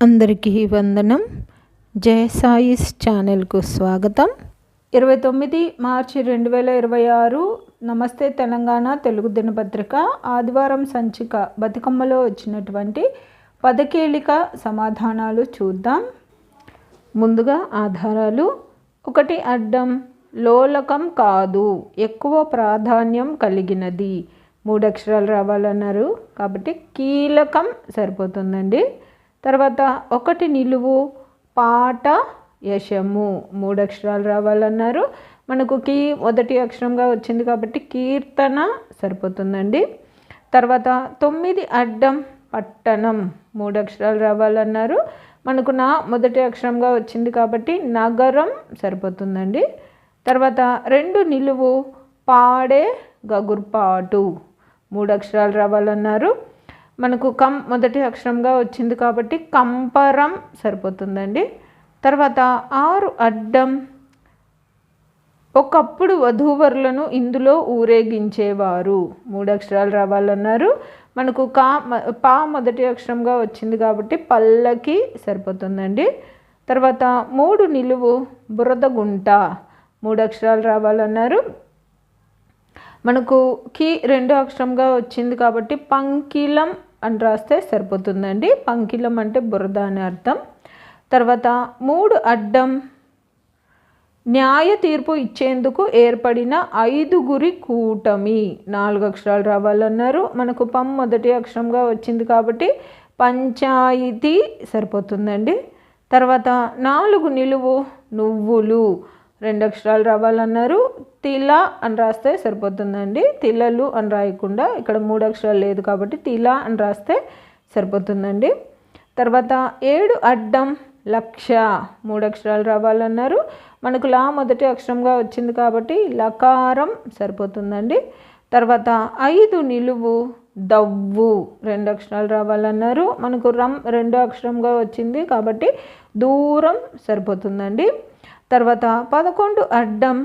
అందరికీ వందనం. జయ సాయిస్ ఛానల్కు స్వాగతం. 29 మార్చి 2026 నమస్తే తెలంగాణ తెలుగు దినపత్రిక ఆదివారం సంచిక బతుకమ్మలో వచ్చినటువంటి పదకీలిక సమాధానాలు చూద్దాం. ముందుగా ఆధారాలు. 1 అడ్డం లోలకం కాదు, ఎక్కువ ప్రాధాన్యం కలిగినది. 3 అక్షరాలు రావాలన్నారు కాబట్టి కీలకం సరిపోతుందండి. తర్వాత 1 నిలువు పాట యశము. 3 అక్షరాలు రావాలన్నారు. మనకు మొదటి అక్షరంగా వచ్చింది కాబట్టి కీర్తన సరిపోతుందండి. తర్వాత 9 అడ్డం పట్టణం. 3 అక్షరాలు రావాలన్నారు. మనకు మొదటి అక్షరంగా వచ్చింది కాబట్టి నగరం సరిపోతుందండి. తర్వాత 2 నిలువు పాడే గగుర్పాటు. 3 అక్షరాలు రావాలన్నారు. మనకు మొదటి అక్షరంగా వచ్చింది కాబట్టి కంపరం సరిపోతుందండి. తర్వాత 6 అడ్డం ఒకప్పుడు వధూవరులను ఇందులో ఊరేగించేవారు. 3 అక్షరాలు రావాలన్నారు. మనకు పా మొదటి అక్షరంగా వచ్చింది కాబట్టి పల్లకి సరిపోతుందండి. తర్వాత 3 నిలువు బురదగుంట. 3 అక్షరాలు రావాలన్నారు. మనకు 2 అక్షరంగా వచ్చింది కాబట్టి పంకిలం అని రాస్తే సరిపోతుందండి. పంకిలం అంటే బురద అని అర్థం. తర్వాత 3 అడ్డం న్యాయ తీర్పు ఇచ్చేందుకు ఏర్పడిన 5గురి కూటమి. 4 అక్షరాలు రావాలన్నారు. మనకు మొదటి అక్షరంగా వచ్చింది కాబట్టి పంచాయితీ సరిపోతుందండి. తర్వాత 4 నిలువు నువ్వులు. 2 అక్షరాలు రావాలన్నారు. తిల అని రాస్తే సరిపోతుందండి. తిలలు అని రాయకుండా ఇక్కడ 3 అక్షరాలు లేదు కాబట్టి తిల అని రాస్తే సరిపోతుందండి. తర్వాత 7 అడ్డం లక్ష. 3 అక్షరాలు రావాలన్నారు. మనకు మొదటి అక్షరంగా వచ్చింది కాబట్టి లకారం సరిపోతుందండి. తర్వాత 5 నిలువు దవ్వు. 2 అక్షరాలు రావాలన్నారు. మనకు 2 అక్షరంగా వచ్చింది కాబట్టి దూరం సరిపోతుందండి. తర్వాత 11 అడ్డం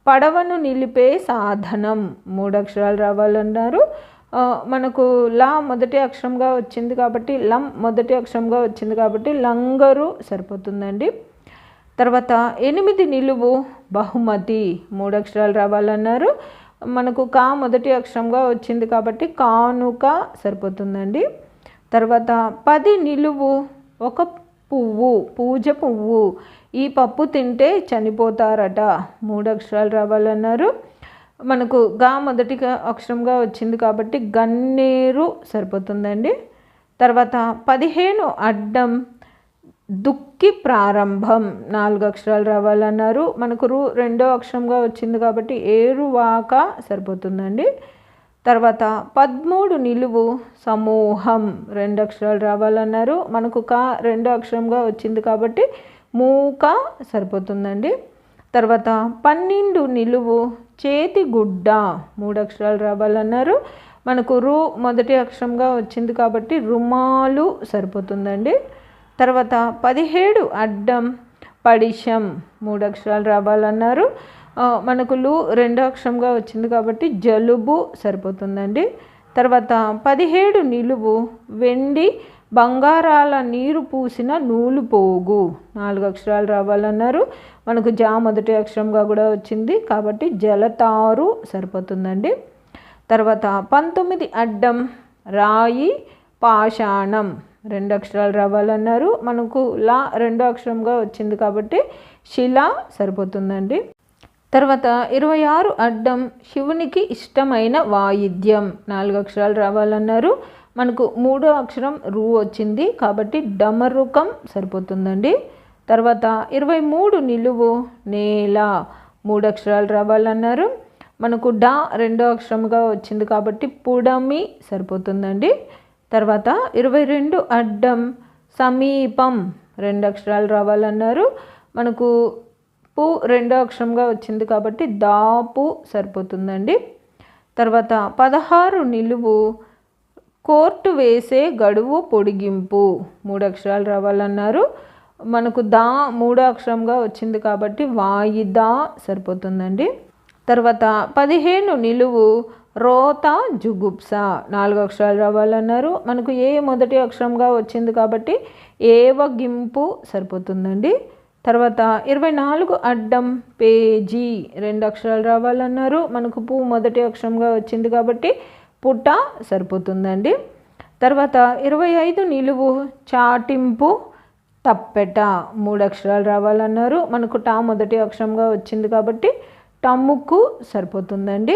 పడవను నిలిపే సాధనం. 3 అక్షరాలు రావాలన్నారు. మనకు మొదటి అక్షరంగా వచ్చింది కాబట్టి మొదటి అక్షరంగా వచ్చింది కాబట్టి లంగరు సరిపోతుందండి. తర్వాత 8 నిలువు బహుమతి. 3 అక్షరాలు రావాలన్నారు. మనకు మొదటి అక్షరంగా వచ్చింది కాబట్టి కానుక సరిపోతుందండి. తర్వాత 10 నిలువు ఒక పువ్వు, పూజ పువ్వు. ఈ పప్పు తింటే చనిపోతారట. 3 అక్షరాలు రావాలన్నారు. మనకు మొదటి అక్షరంగా వచ్చింది కాబట్టి గన్నేరు సరిపోతుందండి. తర్వాత 15 అడ్డం దుక్కి ప్రారంభం. 4 అక్షరాలు రావాలన్నారు. మనకు 2 అక్షరంగా వచ్చింది కాబట్టి ఏరువాక సరిపోతుందండి. తర్వాత 13 నిలువు సమూహం. 2 అక్షరాలు రావాలన్నారు. మనకు 2 అక్షరంగా వచ్చింది కాబట్టి మూక సరిపోతుందండి. తర్వాత 12 నిలువు చేతి గుడ్డ. 3 అక్షరాలు రావాలన్నారు. మనకు మొదటి అక్షరంగా వచ్చింది కాబట్టి రుమాలు సరిపోతుందండి. తర్వాత 17 అడ్డం పడిశం. 3 అక్షరాలు రావాలన్నారు. మనకు 2 అక్షరంగా వచ్చింది కాబట్టి జలుబు సరిపోతుందండి. తర్వాత 17 నిలువు వెండి బంగారాల నీరు పూసిన నూలు పోగు. 4 అక్షరాలు రావాలన్నారు. మనకు మొదటి అక్షరంగా కూడా వచ్చింది కాబట్టి జలతారు సరిపోతుందండి. తర్వాత 19 అడ్డం రాయి పాషాణం. 2 అక్షరాలు రావాలన్నారు. మనకు 2 అక్షరంగా వచ్చింది కాబట్టి శిల సరిపోతుందండి. తర్వాత 26 అడ్డం శివునికి ఇష్టమైన వాయిద్యం. 4 అక్షరాలు రావాలన్నారు. మనకు 3 అక్షరం వచ్చింది కాబట్టి డమరుకం సరిపోతుందండి. తర్వాత 23 నిలువు నేల. 3 అక్షరాలు రావాలన్నారు. మనకు 2 అక్షరంగా వచ్చింది కాబట్టి పుడమి సరిపోతుందండి. తర్వాత 22 అడ్డం సమీపం. 2 అక్షరాలు రావాలన్నారు. మనకు 2 అక్షరంగా వచ్చింది కాబట్టి దాపు సరిపోతుందండి. తర్వాత 16 నిలువు కోర్టు వేసే గడువు పొడిగింపు. 3 అక్షరాలు రావాలన్నారు. మనకు 3 అక్షరంగా వచ్చింది కాబట్టి వాయిదా సరిపోతుందండి. తర్వాత 15 నిలువు రోత జుగుప్స 4 అక్షరాలు రావాలన్నారు. మనకు ఏ మొదటి అక్షరంగా వచ్చింది కాబట్టి ఏవగింపు సరిపోతుందండి. తర్వాత 24 అడ్డం పేజీ 2 అక్షరాలు రావాలన్నారు. మనకు పు మొదటి అక్షరంగా వచ్చింది కాబట్టి పుట సరిపోతుందండి. తర్వాత 25 నిలువు చాటింపు తప్పెట 3 అక్షరాలు రావాలన్నారు. మనకు టా మొదటి అక్షరంగా వచ్చింది కాబట్టి టమ్ముకు సరిపోతుందండి.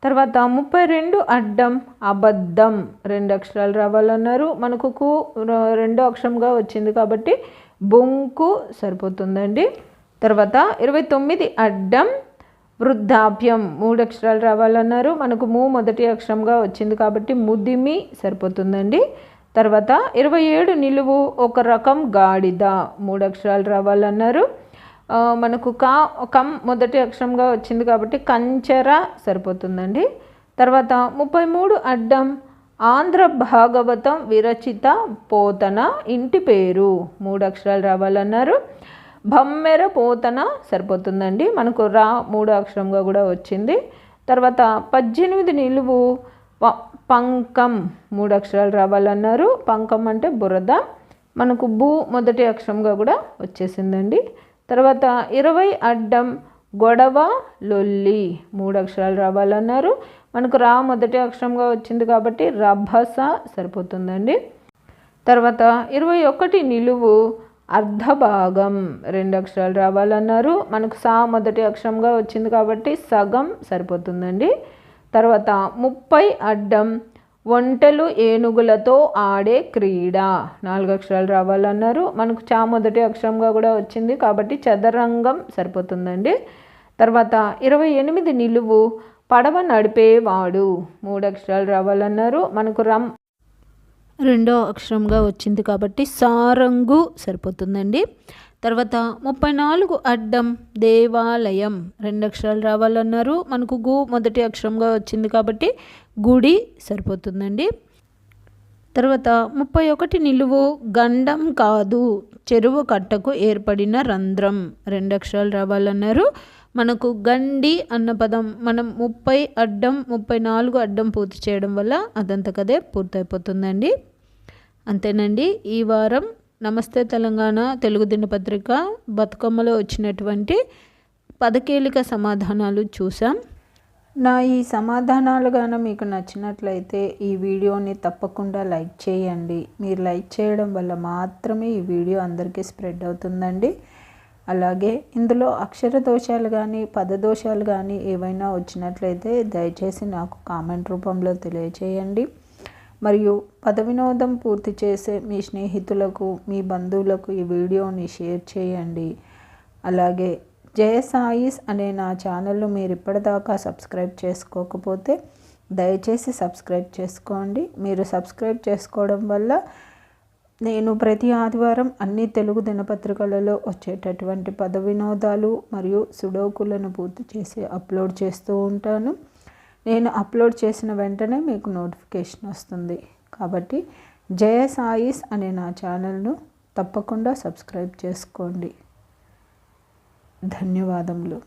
తర్వాత 32 అడ్డం అబద్ధం 2 అక్షరాలు రావాలన్నారు. మనకు కు 2 అక్షరంగా వచ్చింది కాబట్టి బొంకు సరిపోతుందండి. తర్వాత 29 అడ్డం వృద్ధాప్యం 3 అక్షరాలు రావాలన్నారు. మనకు మొదటి అక్షరంగా వచ్చింది కాబట్టి ముదిమి సరిపోతుందండి. తర్వాత 27 నిలువు ఒక రకం గాడిద 3 అక్షరాలు రావాలన్నారు. మనకు కం మొదటి అక్షరంగా వచ్చింది కాబట్టి కంచెర సరిపోతుందండి. తర్వాత 33 అడ్డం ఆంధ్ర భాగవతం విరచిత పోతన ఇంటి పేరు 3 అక్షరాలు రావాలన్నారు. బమ్మెర పోతన సరిపోతుందండి. మనకు రా 3 అక్షరంగా కూడా వచ్చింది. తర్వాత 18 నిలువు పంకం 3 అక్షరాలు రావాలన్నారు. పంకం అంటే బురద, మనకు బు మొదటి అక్షరంగా కూడా వచ్చేసిందండి. తర్వాత 20 అడ్డం గొడవ లొల్లి 3 అక్షరాలు రావాలన్నారు. మనకు రా మొదటి అక్షరంగా వచ్చింది కాబట్టి రభస సరిపోతుందండి. తర్వాత 21 నిలువు అర్ధభాగం 2 అక్షరాలు రావాలన్నారు. మనకు సా మొదటి అక్షరంగా వచ్చింది కాబట్టి సగం సరిపోతుందండి. తర్వాత 30 అడ్డం ఒంటెలు ఏనుగులతో ఆడే క్రీడ 4 అక్షరాలు రావాలన్నారు. మనకు చా మొదటి అక్షరంగా కూడా వచ్చింది కాబట్టి చదరంగం సరిపోతుందండి. తర్వాత 28 నిలువు పడవ నడిపేవాడు 3 అక్షరాలు రావాలన్నారు. మనకు రమ్ 2వ అక్షరంగా వచ్చింది కాబట్టి సారంగు సరిపోతుందండి. తర్వాత 34 అడ్డం దేవాలయం 2 అక్షరాలు రావాలన్నారు. మనకు గు మొదటి అక్షరంగా వచ్చింది కాబట్టి గుడి సరిపోతుందండి. తర్వాత 31 నిలువు గండం కాదు చెరువు కట్టకు ఏర్పడిన రంధ్రం 2 అక్షరాలు రావాలన్నారు. మనకు గండి అన్న పదం మనం 30 అడ్డం 34 అడ్డం పూర్తి చేయడం వల్ల అదంతకదే పూర్తయిపోతుందండి. అంతేనండి. ఈ వారం నమస్తే తెలంగాణ తెలుగు దినపత్రిక బతుకమ్మలో వచ్చినటువంటి పదకీలిక సమాధానాలు చూసాం. నా ఈ సమాధానాలు గాన మీకు నచ్చినట్లయితే ఈ వీడియోని తప్పకుండా లైక్ చేయండి. మీరు లైక్ చేయడం వల్ల మాత్రమే ఈ వీడియో అందరికీ స్ప్రెడ్ అవుతుందండి. అలాగే ఇందులో అక్షర దోషాలు కానీ పదదోషాలు కానీ ఏవైనా వచ్చినట్లయితే దయచేసి నాకు కామెంట్ రూపంలో తెలియచేయండి. మరియు పద వినోదం పూర్తి చేసే మీ స్నేహితులకు మీ బంధువులకు ఈ వీడియోని షేర్ చేయండి. అలాగే జయ సాయిస్ అనే నా ఛానల్ను మీరు ఇప్పటిదాకా సబ్స్క్రైబ్ చేసుకోకపోతే దయచేసి సబ్స్క్రైబ్ చేసుకోండి. మీరు సబ్స్క్రైబ్ చేసుకోవడం వల్ల నేను ప్రతి ఆదివారం అన్ని తెలుగు దినపత్రికలలో వచ్చేటటువంటి పద వినోదాలు మరియు సుడోకులను పూర్తి చేసి అప్లోడ్ చేస్తూ ఉంటాను. నేను అప్లోడ్ చేసిన వెంటనే మీకు నోటిఫికేషన్ వస్తుంది. కాబట్టి జయ సాయిస్ అనే నా ఛానల్ను తప్పకుండా సబ్స్క్రైబ్ చేసుకోండి. ధన్యవాదములు.